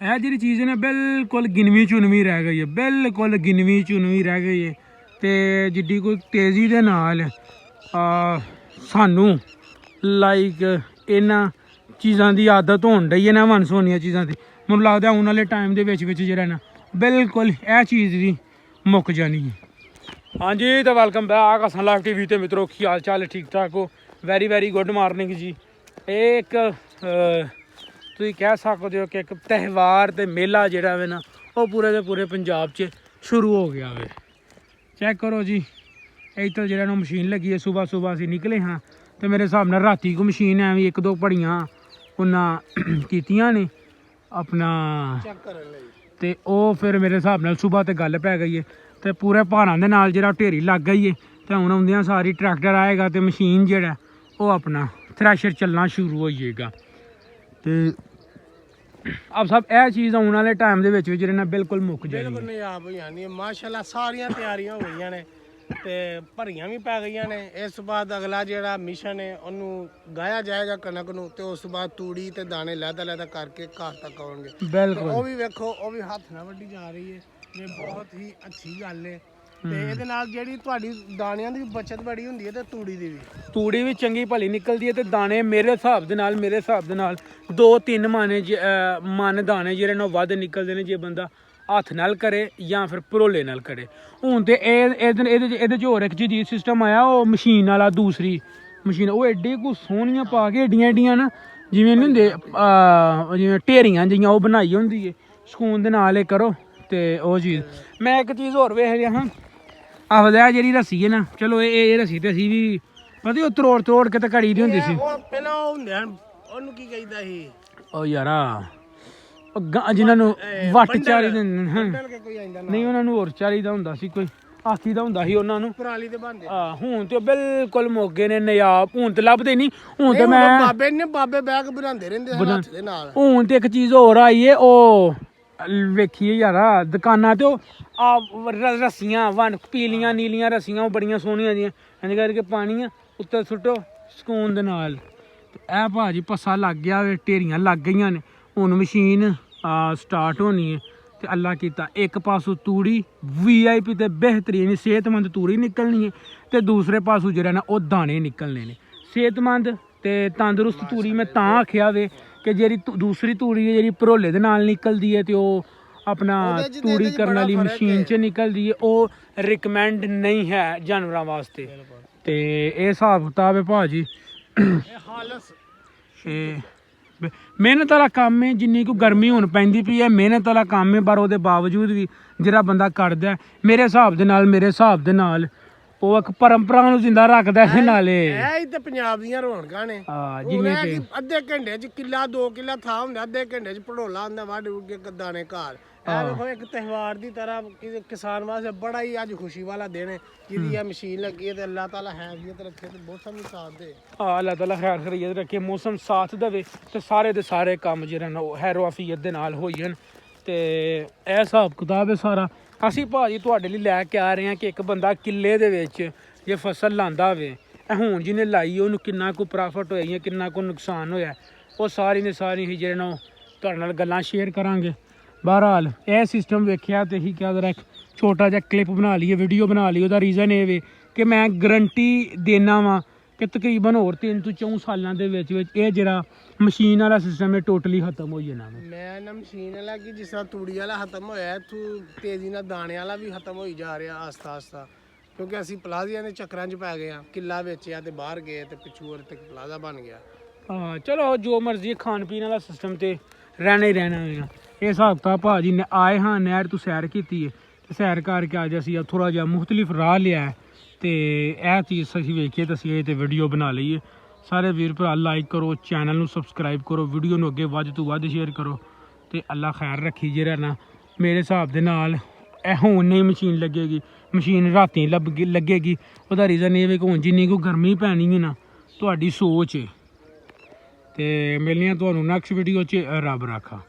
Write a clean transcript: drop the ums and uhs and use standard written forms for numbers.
ਇਹ ਜਿਹੜੀ ਚੀਜ਼ ਨੇ ਬਿਲਕੁਲ ਗਿਣਵੀਂ ਚੁਣਵੀਂ ਰਹਿ ਗਈ ਹੈ, ਬਿਲਕੁਲ ਗਿਣਵੀਂ ਚੁਣਵੀਂ ਰਹਿ ਗਈ ਹੈ। ਤੇ ਜਿੱਡੀ ਕੋਈ ਤੇਜ਼ੀ ਦੇ ਨਾਲ ਸਾਨੂੰ ਲਾਈਕ ਇਹਨਾਂ ਚੀਜ਼ਾਂ ਦੀ ਆਦਤ ਹੋਣ ਡਈ ਹੈ ਨਾ, ਵੰਨ-ਸੁਵੰਨੀਆਂ ਚੀਜ਼ਾਂ ਦੀ, ਮੈਨੂੰ ਲੱਗਦਾ ਆਉਣ ਵਾਲੇ ਟਾਈਮ ਦੇ ਵਿੱਚ ਜਿਹੜਾ ਨਾ ਬਿਲਕੁਲ ਇਹ ਚੀਜ਼ ਵੀ ਮੁੱਕ ਜਾਣੀ ਹੈ। ਹਾਂਜੀ ਤਾਂ welcome back Hasan live TV ਤੇ ਮਿੱਤਰੋ, ਕੀ ਹਾਲ ਚਾਲ ਹੈ? ਠੀਕ ਠਾਕ ਹੋ? ਵੈਰੀ ਗੁੱਡ ਮਾਰਨਿੰਗ ਜੀ। ਇਹ ਇੱਕ ਤੁਸੀਂ ਕਹਿ ਸਕਦੇ ਹੋ ਕਿ ਇੱਕ ਤਿਉਹਾਰ ਤੇ ਮੇਲਾ ਜਿਹੜਾ ਵੇ ਨਾ ਉਹ ਪੂਰੇ ਦੇ ਪੂਰੇ ਪੰਜਾਬ 'ਚ ਸ਼ੁਰੂ ਹੋ ਗਿਆ ਵੇ। ਚੈੱਕ ਕਰੋ ਜੀ, ਇੱਥੇ ਜਿਹੜਾ ਨਾ ਮਸ਼ੀਨ ਲੱਗੀ ਹੈ। ਸੁਬਾਹ ਅਸੀਂ ਨਿਕਲੇ ਹਾਂ ਤੇ ਮੇਰੇ ਹਿਸਾਬ ਨਾਲ ਰਾਤੀ ਕੋ ਮਸ਼ੀਨ ਐਵੇਂ ਇੱਕ ਦੋ ਭੜੀਆਂ ਉਹਨਾਂ ਕੀਤੀਆਂ ਨੇ ਆਪਣਾ ਚੈੱਕ ਕਰਨ ਲਈ, ਤੇ ਉਹ ਫਿਰ ਮੇਰੇ ਹਿਸਾਬ ਨਾਲ ਸੁਬਾਹ ਤੇ ਗੱਲ ਪੈ ਗਈ ਹੈ ਤੇ ਪੂਰੇ ਭਾਰਾਂ ਦੇ ਨਾਲ ਜਿਹੜਾ ਢੇਰੀ ਲੱਗ ਗਈ ਹੈ। ਤੇ ਹੁਣ ਆਉਂਦਿਆਂ ਸਾਰੀ ਟਰੈਕਟਰ ਆਏਗਾ ਤੇ ਮਸ਼ੀਨ ਜਿਹੜਾ ਉਹ ਆਪਣਾ ਥ੍ਰੈਸ਼ਰ ਚੱਲਣਾ ਸ਼ੁਰੂ ਹੋ ਜਾਏਗਾ। ਤੇ ਆਪ ਸਭ ਇਹ ਚੀਜ਼ ਆਉਣ ਵਾਲੇ ਟਾਈਮ ਦੇ ਵਿੱਚ ਜਿਹੜੇ ਨਾ ਬਿਲਕੁਲ ਮੁੱਕ ਜਾਏਗੀ। ਬਿਲਕੁਲ ਨਹੀਂ ਆਪ ਹੋਈਆਂ ਨਹੀਂ, ਮਾਸ਼ਾਅੱਲਾ ਸਾਰੀਆਂ ਤਿਆਰੀਆਂ ਹੋਈਆਂ ਨੇ ਤੇ ਭਰੀਆਂ ਵੀ ਪੈ ਗਈਆਂ ਨੇ। ਇਸ ਤੋਂ ਬਾਅਦ ਅਗਲਾ ਜਿਹੜਾ ਮਿਸ਼ਨ ਹੈ ਉਹਨੂੰ ਗਾਇਆ ਜਾਏਗਾ ਕਣਕ ਨੂੰ, ਤੇ ਉਸ ਤੋਂ ਬਾਅਦ ਤੂੜੀ ਤੇ ਦਾਣੇ ਲਹਿਦਾ ਕਰਕੇ ਘਰ ਤੱਕ ਆਉਣਗੇ। ਬਿਲਕੁਲ ਉਹ ਵੀ ਵੇਖੋ, ਉਹ ਵੀ ਹੱਥ ਨਾਲ ਵੱਢੀ ਜਾ ਰਹੀ ਹੈ। ਇਹ ਬਹੁਤ ਹੀ ਅੱਛੀ ਗੱਲ ਹੈ ਤੇ ਇਹਦੇ ਨਾਲ ਜਿਹੜੀ ਤੁਹਾਡੀ ਦਾਣਿਆਂ ਦੀ ਬੱਚਤ ਬੜੀ ਹੁੰਦੀ ਹੈ ਤੇ ਤੂੜੀ ਵੀ ਚੰਗੀ ਭਲੀ ਨਿਕਲਦੀ ਹੈ। ਤੇ ਦਾਣੇ ਮੇਰੇ ਹਿਸਾਬ ਦੇ ਨਾਲ 2-3 ਮਨ ਦਾਣੇ ਜਿਹੜੇ ਨਾ ਵੱਧ ਨਿਕਲਦੇ ਨੇ ਜੇ ਬੰਦਾ ਹੱਥ ਨਾਲ ਕਰੇ ਜਾਂ ਫਿਰ ਪਰੋਲੇ ਨਾਲ ਕਰੇ। ਹੁਣ ਤੇ ਇਹਦੇ 'ਚ ਹੋਰ ਇੱਕ ਜਦੀਦ ਸਿਸਟਮ ਆਇਆ, ਉਹ ਮਸ਼ੀਨ ਵਾਲਾ, ਦੂਸਰੀ ਮਸ਼ੀਨ, ਉਹ ਐਡੇ ਕੁ ਸੋਹਣੀਆਂ ਪਾ ਕੇ ਐਡੀਆਂ ਨਾ ਜਿਵੇਂ ਨਹੀਂ ਹੁੰਦੇ ਜਿਵੇਂ ਢੇਰੀਆਂ ਜਿਹੀਆਂ ਉਹ ਬਣਾਈ ਹੁੰਦੀ ਹੈ। ਸਕੂਨ ਦੇ ਨਾਲ ਇਹ ਕਰੋ ਤੇ ਉਹ ਚੀਜ਼। ਮੈਂ ਇੱਕ ਚੀਜ਼ ਹੋਰ ਵੇਖ ਰਿਹਾ ਹਾਂ, ਆਖਦਾ ਜਿਹੜੀ ਰੱਸੀ ਹੈ ਨਾ, ਚਲੋ ਇਹ ਰੱਸੀ ਤੇ ਅਸੀਂ ਵੀ ਪਤਾ ਉਹ ਤੋੜ ਕੇ ਤੇ ਘੜੀ ਦੀ ਹੁੰਦੀ ਸੀ। ਪਹਿਲਾਂ ਉਹ ਹੁੰਦੇ ਹਨ, ਉਹਨੂੰ ਕੀ ਕਹਿੰਦਾ ਸੀ ਉਹ ਯਾਰਾ ਜਿਨ੍ਹਾਂ ਨੂੰ ਵੱਟ ਚਾਹੀਦੇ ਨਹੀਂ, ਉਹਨਾਂ ਨੂੰ ਹੋਰ ਚਾਹੀਦਾ ਹੁੰਦਾ ਸੀ, ਕੋਈ ਆਖੀ ਦਾ ਹੁੰਦਾ ਸੀ ਉਹਨਾਂ ਨੂੰ, ਪਰਾਲੀ ਦੇ ਬੰਦੇ। ਹੁਣ ਤੇ ਬਿਲਕੁਲ ਮੋਗੇ ਨੇ ਨਿਆਬ, ਹੁਣ ਤੇ ਲੱਭਦੇ ਨਹੀਂ। ਹੁਣ ਤੇ ਮੈਂ ਬਾਬੇ ਬੈਗ ਬਣਾਉਂਦੇ ਰਹਿੰਦੇ ਹੱਥ ਦੇ ਨਾਲ। ਹੁਣ ਤੇ ਇੱਕ ਚੀਜ਼ ਹੋਰ ਆਈ ਏ, ਉਹ ਵੇਖੀਏ ਯਾਰਾ ਦੁਕਾਨਾਂ ਤੇ ਉਹ ਰੱਸੀਆਂ ਪੀਲੀਆਂ ਨੀਲੀਆਂ ਰੱਸੀਆਂ, ਉਹ ਬੜੀਆਂ ਸੋਹਣੀਆਂ ਜੀਆਂ, ਇੰਝ ਕਰਕੇ ਪਾਣੀਆਂ ਉੱਤੇ ਸੁੱਟੋ ਸਕੂਨ ਦੇ ਨਾਲ। ਇਹ ਭਾਜੀ ਪੱਸਾ ਲੱਗ ਗਿਆ, ਢੇਰੀਆਂ ਲੱਗ ਗਈਆਂ ਨੇ। ਹੁਣ ਮਸ਼ੀਨ ਸਟਾਰਟ ਹੋਣੀ ਹੈ ਤੇ ਅੱਲਾ ਕੀਤਾ ਇੱਕ ਪਾਸੋਂ ਤੂੜੀ VIP ਤੇ ਬਿਹਤਰੀਨ ਸਿਹਤਮੰਦ ਤੂੜੀ ਨਿਕਲਣੀ ਹੈ, ਤੇ ਦੂਸਰੇ ਪਾਸੋਂ ਜਿਹੜਾ ਨਾ ਉਹ ਦਾਣੇ ਨਿਕਲਣੇ ਨੇ ਸਿਹਤਮੰਦ ਤੇ ਤੰਦਰੁਸਤ ਤੂੜੀ। ਮੈਂ ਤਾਂ ਆਖਿਆ ਵੇ ਕਿ ਜਿਹੜੀ ਦੂਸਰੀ ਤੂੜੀ ਹੈ ਜਿਹੜੀ ਭਰੋਲੇ ਦੇ ਨਾਲ ਨਿਕਲਦੀ ਹੈ ਤੇ ਉਹ ਆਪਣਾ ਤੂੜੀ ਕਰਨ ਵਾਲੀ ਮਸ਼ੀਨ 'ਚ ਨਿਕਲਦੀ ਹੈ, ਉਹ ਰਿਕਮੈਂਡ ਨਹੀਂ ਹੈ ਜਾਨਵਰਾਂ ਵਾਸਤੇ। ਤੇ ਇਹ ਹਿਸਾਬ ਕਿਤਾਬ ਹੈ ਭਾਜੀ। ਮਿਹਨਤ ਵਾਲਾ ਕੰਮ ਹੈ, ਜਿੰਨੀ ਕੁ ਗਰਮੀ ਹੁਣ ਪੈਂਦੀ ਪਈ ਹੈ ਮਿਹਨਤ ਵਾਲਾ ਕੰਮ ਹੈ, ਪਰ ਉਹਦੇ ਬਾਵਜੂਦ ਵੀ ਜਿਹੜਾ ਬੰਦਾ ਕਰਦਾ ਮੇਰੇ ਹਿਸਾਬ ਦੇ ਨਾਲ ਉਹ ਇੱਕ ਪਰੰਪਰਾ ਨੂੰ ਜਿੰਦਾ ਰੱਖਦਾ ਹੈ। ਨਾਲੇ ਇਹ ਤੇ ਪੰਜਾਬ ਦੀਆਂ ਰੌਣਕਾਂ ਨੇ। ਜਿਵੇਂ ਕਿ ਅੱਧੇ ਘੰਟੇ 'ਚ ਕਿੱਲਾ 2 ਕਿੱਲਾ ਥਾਂ ਹੁੰਦਾ, ਅੱਧੇ ਘੰਟੇ 'ਚ ਭੜੋਲਾ ਹੁੰਦਾ, ਵੱਢ ਕੇ ਦਾਣੇ ਘਰ। ਇਹ ਵੇਖੋ ਇੱਕ ਤਿਉਹਾਰ ਦੀ ਤਰ੍ਹਾਂ ਕਿਸਾਨ ਵਾਸਤੇ ਬੜਾ ਹੀ ਅੱਜ ਖੁਸ਼ੀ ਵਾਲਾ ਦਿਨ ਹੈ, ਜਿਹਦੀ ਇਹ ਮਸ਼ੀਨ ਲੱਗੀ ਹੈ। ਤੇ ਅੱਲਾਹ ਤਾਲਾ ਖੈਰੀਅਤ ਰੱਖੇ ਤੇ ਮੌਸਮ ਵੀ ਸਾਥ ਦੇ। ਅੱਲਾਹ ਤਾਲਾ ਖੈਰੀਅਤ ਰੱਖੇ, ਮੌਸਮ ਸਾਥ ਦੇਵੇ ਤੇ ਸਾਰੇ ਦੇ ਸਾਰੇ ਕੰਮ ਜਿਹੜਾ ਨਾ ਉਹ ਹੈਰੋ ਆਫੀਅਤ ਦੇ ਨਾਲ ਹੋਈ ਜਾਣ। ਤੇ ਇਹ ਹਿਸਾਬ ਕਿਤਾਬ ਹੈ ਸਾਰਾ। ਅਸੀਂ ਭਾਜੀ ਤੁਹਾਡੇ ਲਈ ਲੈ ਕੇ ਆ ਰਹੇ ਹਾਂ ਕਿ ਇੱਕ ਬੰਦਾ ਕਿੱਲੇ ਦੇ ਵਿੱਚ ਜੇ ਫਸਲ ਲਾਉਂਦਾ ਹੋਵੇ, ਇਹ ਹੁਣ ਜਿਹਨੇ ਲਾਈ ਉਹਨੂੰ ਕਿੰਨਾ ਕੁ ਪ੍ਰੋਫਿਟ ਹੋਇਆ ਜਾਂ ਕਿੰਨਾ ਕੁ ਨੁਕਸਾਨ ਹੋਇਆ, ਉਹ ਸਾਰੀ ਹੀ ਜਿਹੜੇ ਨਾ ਤੁਹਾਡੇ ਨਾਲ ਗੱਲਾਂ ਸ਼ੇਅਰ ਕਰਾਂਗੇ। ਬਹਰਹਾਲ ਇਹ ਸਿਸਟਮ ਵੇਖਿਆ ਤੇ ਹੀ ਕਿਹਾ ਜਰਾ ਇੱਕ ਛੋਟਾ ਜਿਹਾ ਕਲਿੱਪ ਬਣਾ ਲਈਏ, ਵੀਡੀਓ ਬਣਾ ਲਈ। ਉਹਦਾ ਰੀਜ਼ਨ ਇਹ ਵੇ ਕਿ ਮੈਂ ਗਰੰਟੀ ਦੇਣਾ ਵਾ ਕਿ ਤਕਰੀਬਨ ਹੋਰ 3 ਤੋਂ 4 ਸਾਲਾਂ ਦੇ ਵਿੱਚ ਇਹ ਜਿਹੜਾ ਮਸ਼ੀਨ ਵਾਲਾ ਸਿਸਟਮ ਹੈ ਟੋਟਲੀ ਖਤਮ ਹੋ ਜਾਣਾ। ਮੈਂ ਨਾ ਮਸ਼ੀਨ ਵਾਲਾ ਕਿ ਜਿਸ ਤਰ੍ਹਾਂ ਤੂੜੀ ਵਾਲਾ ਖਤਮ ਹੋਇਆ, ਇੱਥੋਂ ਤੇਜ਼ੀ ਨਾਲ ਦਾਣੇ ਵਾਲਾ ਵੀ ਖਤਮ ਹੋਈ ਜਾ ਰਿਹਾ ਆਸਤਾ, ਕਿਉਂਕਿ ਅਸੀਂ ਪਲਾਜ਼ਿਆਂ ਦੇ ਚੱਕਰਾਂ 'ਚ ਪੈ ਗਏ ਹਾਂ। ਕਿੱਲਾ ਵੇਚਿਆ ਤੇ ਬਾਹਰ ਗਏ ਤੇ ਪਿੱਛੋਂ ਤੇ ਪਲਾਜ਼ਾ ਬਣ ਗਿਆ। ਚਲੋ ਜੋ ਮਰਜ਼ੀ, ਖਾਣ ਪੀਣ ਵਾਲਾ ਸਿਸਟਮ ਤੇ ਰਹਿਣਾ ਹੀ ਰਹਿਣਾ ਹੋਏਗਾ। ਇਹ ਹਿਸਾਬ ਤਾਂ ਭਾਜੀ ਨੇ ਆਏ ਹਾਂ, ਨਹਿਰ ਤੋਂ ਸੈਰ ਕੀਤੀ ਹੈ ਤੇ ਸੈਰ ਕਰਕੇ ਅੱਜ ਅਸੀਂ ਥੋੜ੍ਹਾ ਜਿਹਾ ਮੁਖਤਲਿਫ ਰਾਹ ਲਿਆ ਤੇ ਇਹ ਚੀਜ਼ ਅਸੀਂ ਵੇਖੀਏ ਤਾਂ ਅਸੀਂ ਇਹ ਤੇ ਵੀਡੀਓ ਬਣਾ ਲਈਏ। ਸਾਰੇ ਵੀਰ ਭਰਾ ਲਾਈਕ ਕਰੋ, ਚੈਨਲ ਨੂੰ ਸਬਸਕ੍ਰਾਈਬ ਕਰੋ, ਵੀਡੀਓ ਨੂੰ ਅੱਗੇ ਵੱਧ ਤੋਂ ਵੱਧ ਸ਼ੇਅਰ ਕਰੋ ਤੇ ਅੱਲਾ ਖੈਰ ਰੱਖੀ। ਜਿਹੜਾ ਨਾ ਮੇਰੇ ਹਿਸਾਬ ਦੇ ਨਾਲ ਇਹ ਹੁਣ ਨਹੀਂ ਮਸ਼ੀਨ ਲੱਗੇਗੀ, ਮਸ਼ੀਨ ਰਾਤੀ ਲੱਗੇਗੀ। ਉਹਦਾ ਰੀਜ਼ਨ ਇਹ ਵੀ ਕਿ ਹੁਣ ਜਿੰਨੀ ਕੁ ਗਰਮੀ ਪੈਣੀ ਹੈ ਨਾ, ਤੁਹਾਡੀ ਸੋਚ ਹੈ। ਤੇ ਮਿਲਣੀਆਂ ਤੁਹਾਨੂੰ ਨੈਕਸਟ ਵੀਡੀਓ 'ਚ। ਰੱਬ ਰਾਖਾ।